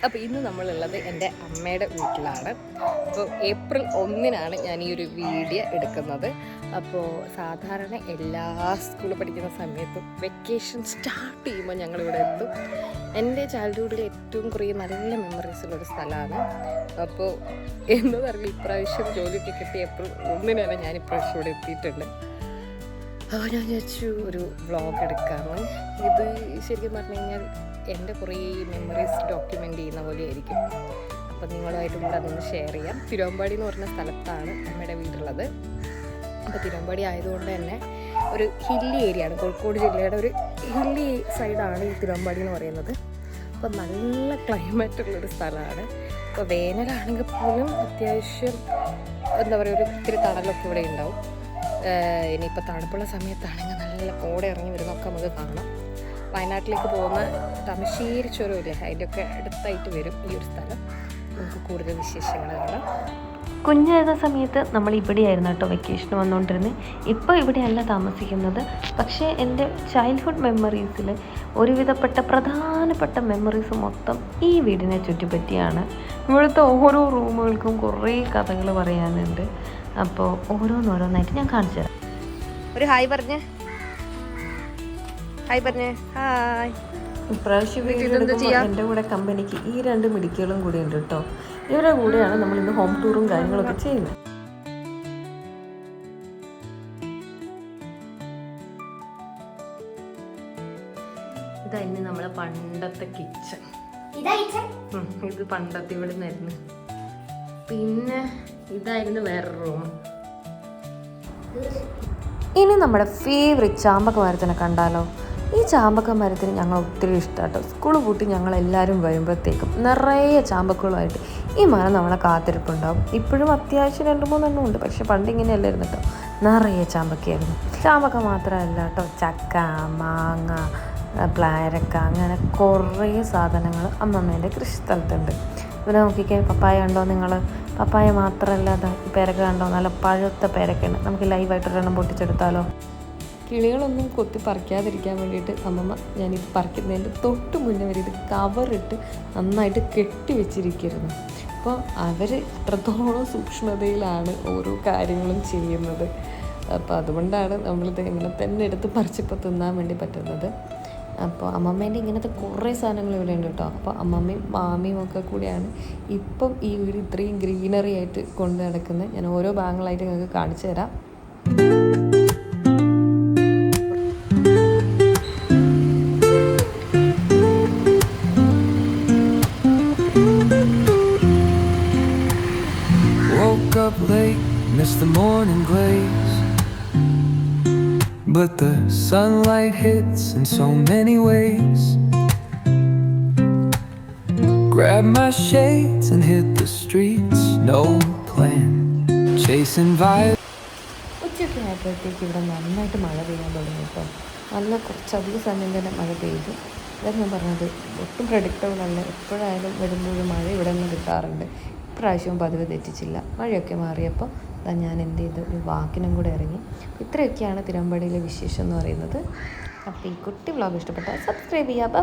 അപ്പോൾ ഇന്ന് നമ്മളുള്ളത് എൻ്റെ അമ്മയുടെ വീട്ടിലാണ്. അപ്പോൾ ഏപ്രിൽ 1-നാണ് ഞാൻ ഈ ഒരു വീഡിയോ എടുക്കുന്നത്. അപ്പോൾ സാധാരണ എല്ലാ സ്കൂളിൽ പഠിക്കുന്ന സമയത്തും വെക്കേഷൻ സ്റ്റാർട്ട് ചെയ്യുമ്പോൾ ഞങ്ങളിവിടെ എത്തും. എൻ്റെ ചൈൽഡ്ഹുഡിൽ ഏറ്റവും കുറേ നല്ല മെമ്മറീസുള്ളൊരു സ്ഥലമാണ്. അപ്പോൾ എന്താ പറയുക, ഇപ്രാവശ്യം ജോലിയൊക്കെ കിട്ടി ഏപ്രിൽ 1-നാണ് ഞാൻ ഇപ്രാവശ്യം ഇവിടെ എത്തിയിട്ടുണ്ട്. അപ്പോൾ ഞാൻ വിചാരിച്ചു ഒരു വ്ളോഗ് എടുക്കാമെന്ന്. ഇത് ശരിക്കും പറഞ്ഞു കഴിഞ്ഞാൽ എൻ്റെ കുറേ മെമ്മറീസ് ഡോക്യുമെൻ്റ് ചെയ്യുന്ന പോലെ ആയിരിക്കും. അപ്പോൾ നിങ്ങളുമായിട്ടും കൂടെ അതൊന്ന് ഷെയർ ചെയ്യാം. തിരുവമ്പാടി എന്ന് പറഞ്ഞ സ്ഥലത്താണ് അമ്മയുടെ വീടുള്ളത്. അപ്പോൾ തിരുവമ്പാടി ആയതുകൊണ്ട് തന്നെ ഒരു ഹില്ലി ഏരിയ ആണ്. കോഴിക്കോട് ജില്ലയുടെ ഒരു ഹില്ലി സൈഡാണ് ഈ തിരുവമ്പാടി എന്ന് പറയുന്നത്. അപ്പോൾ നല്ല ക്ലൈമറ്റുള്ളൊരു സ്ഥലമാണ്. അപ്പോൾ വേനലാണെങ്കിൽ പോലും അത്യാവശ്യം എന്താ പറയുക, ഒരു ഇത്തിരി തണലൊക്കെ ഇവിടെ ഉണ്ടാവും. ഇനിയിപ്പോൾ തണുപ്പുള്ള സമയത്താണെങ്കിൽ നല്ല കോട ഇറങ്ങി വരുന്നതൊക്കെ നമുക്ക് കാണാം. വയനാട്ടിലേക്ക് പോകുന്ന തമശ്ശേരി ചുരമില്ലേ, അതിൻ്റെയൊക്കെ അടുത്തായിട്ട് വരും ഈ ഒരു സ്ഥലം. നമുക്ക് കൂടുതൽ വിശേഷങ്ങൾ കാണാം. കുഞ്ഞായിരുന്ന സമയത്ത് നമ്മൾ ഇവിടെയായിരുന്നു കേട്ടോ വെക്കേഷന് വന്നുകൊണ്ടിരുന്നത്. ഇപ്പോൾ ഇവിടെയല്ല താമസിക്കുന്നത്. പക്ഷേ എൻ്റെ ചൈൽഡ്ഹുഡ് മെമ്മറീസിൽ ഒരുവിധപ്പെട്ട പ്രധാനപ്പെട്ട മെമ്മറീസ് മൊത്തം ഈ വീടിനെ ചുറ്റിപ്പറ്റിയാണ്. ഇവിടുത്തെ ഓരോ റൂമുകൾക്കും കുറേ കഥകൾ പറയാനുണ്ട്. അപ്പോൾ ഓരോന്നോരോന്നായിട്ട് ഞാൻ കാണിച്ചു തരാം. ഒരു ഹായ് പറഞ്ഞേ, ഹായ് പറഞ്ഞേ. ഹായ്. ഇപ്രാവശ്യം എൻ്റെ കൂടെ കമ്പനിക്ക് ഈ 2 മിടുക്കികളും കൂടി ഉണ്ട് കേട്ടോ. ഇവരുടെ കൂടെയാണ് നമ്മൾ ഇന്ന് ഹോം ടൂറും കാര്യങ്ങളൊക്കെ ചെയ്യുന്നത്. ഇതായിരുന്നു നമ്മളെ പണ്ടത്തെ കിച്ചൺ. ഇത് പണ്ടത്തെ ഇവിടെ നിന്നായിരുന്നു. പിന്നെ ഇതായിരുന്നു വേറെ റൂം. ഇനി നമ്മുടെ ഫേവറേറ്റ് ചാമ്പക്ക മരത്തിനെ കണ്ടാലോ. ഈ ചാമ്പക്ക മരത്തിന് ഞങ്ങൾ ഒത്തിരി ഇഷ്ടമാട്ടോ. സ്കൂൾ പൂട്ടി ഞങ്ങളെല്ലാവരും വരുമ്പോഴത്തേക്കും നിറയെ ചാമ്പക്കുകളുമായിട്ട് ഈ മരം നമ്മളെ കാത്തിരിപ്പുണ്ടാവും. ഇപ്പോഴും അത്യാവശ്യം 2-3 എണ്ണം ഉണ്ട്. പക്ഷെ പണ്ട് ഇങ്ങനെയല്ലായിരുന്നു കേട്ടോ, നിറയെ ചാമ്പക്കയായിരുന്നു. ചാമ്പക്ക മാത്രമല്ല കേട്ടോ, ചക്ക, മാങ്ങ, പ്ലാരക്ക, അങ്ങനെ കുറേ സാധനങ്ങൾ അമ്മമ്മേൻ്റെ കൃഷിസ്ഥലത്തുണ്ട്. ഇവിടെ നോക്കിക്കേ, പപ്പായ കണ്ടോ നിങ്ങൾ? പപ്പായ മാത്രമല്ല, അതാ പേരക്ക കണ്ടോ? നല്ല പഴുത്ത പേരക്കയാണ്. നമുക്ക് ലൈവായിട്ടൊരെണ്ണം പൊട്ടിച്ചെടുത്താലോ? കിളികളൊന്നും കൊത്തി പറിക്കാതിരിക്കാൻ വേണ്ടിയിട്ട് അമ്മമ്മ ഞാനിത് പറിക്കുന്നതിൻ്റെ തൊട്ട് മുന്നേ വരെ ഇത് കവറിട്ട് നന്നായിട്ട് കെട്ടി വെച്ചിരിക്കുന്നു. അപ്പോൾ അവർ അത്രത്തോളം സൂക്ഷ്മതയിലാണ് ഓരോ കാര്യങ്ങളും ചെയ്യുന്നത്. അപ്പോൾ അതുകൊണ്ടാണ് നമ്മളിത് ഇങ്ങനെ തന്നെ എടുത്ത് പറിച്ചിപ്പോൾ തിന്നാൻ വേണ്ടി പറ്റുന്നത്. അപ്പോൾ അമ്മമ്മേൻ്റെ ഇങ്ങനത്തെ കുറേ സാധനങ്ങൾ ഇവിടെ ഉണ്ട് കേട്ടോ. അപ്പോൾ അമ്മമ്മയും മാമിയും ഒക്കെ കൂടിയാണ് ഇപ്പം ഈ വീട് ഇത്രയും ഗ്രീനറി ആയിട്ട് കൊണ്ട് നടക്കുന്നത്. ഞാൻ ഓരോ ഭാഗങ്ങളായിട്ട് നിങ്ങൾക്ക് കാണിച്ചു തരാം. Woke up late, missed the morning glaze, but the sunlight hits in so many ways. Grabbed my shades and hit the streets, no plan, chasing violence. ഉച്ചയ്ക്ക് ആയപ്പോഴത്തേക്ക് ഇവിടെ നന്നായിട്ട് മഴ പെയ്യാൻ തുടങ്ങി കേട്ടോ. നല്ല കുറച്ചധികം സമയം തന്നെ മഴ പെയ്തു. അതാണ് ഞാൻ പറഞ്ഞത്, ഒട്ടും പ്രഡിക്റ്റബിൾ അല്ല. എപ്പോഴായാലും വരുമ്പോഴും മഴ ഇവിടെ നിന്ന് കിട്ടാറുണ്ട്. ഇപ്രാവശ്യവും പതിവ് തെറ്റിച്ചില്ല. മഴയൊക്കെ മാറിയപ്പോൾ ഞാൻ എന്ത് ചെയ്തു, ഒരു വാക്കിനും കൂടെ ഇറങ്ങി. ഇത്രയൊക്കെയാണ് തിരുവമ്പാടിയിലെ വിശേഷം എന്ന് പറയുന്നത്. അപ്പോൾ ഈ കുട്ടി വ്ളോഗ് ഇഷ്ടപ്പെട്ടാൽ സബ്സ്ക്രൈബ് ചെയ്യുക. ബൈ.